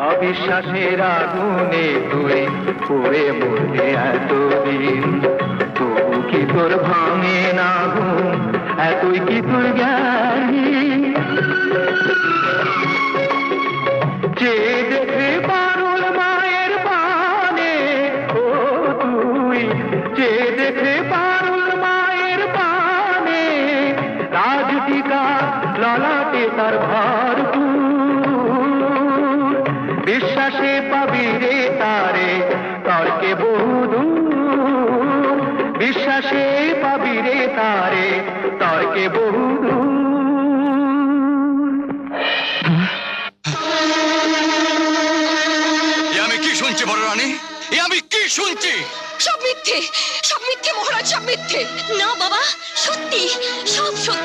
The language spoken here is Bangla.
অবিশ্বাসের আগুনে তুই পড়ে মরলে এতদিন, তবু কি তোর ভাঙে না ঘুম? এতই কি তোর জ্ঞানী? চেয়ে দেখে পারুল মায়ের পানে, ও তুই চেয়ে দেখে পারুল মায়ের পানে, রাজটিকা ললাটে তার ভরপুর। বিশ্বাসে পাবি রে তারে তর্কে বহুদূর, বিশ্বাসে পাবি রে তারে তর্কে বহুদূর। আমি কি শুনছি বড় রানী? আমি কি শুনছি? সব মিথ্যে, সব মিথ্যে মহারাজ, সব মিথ্যে। না বাবা, সত্যি, সব সত্যি।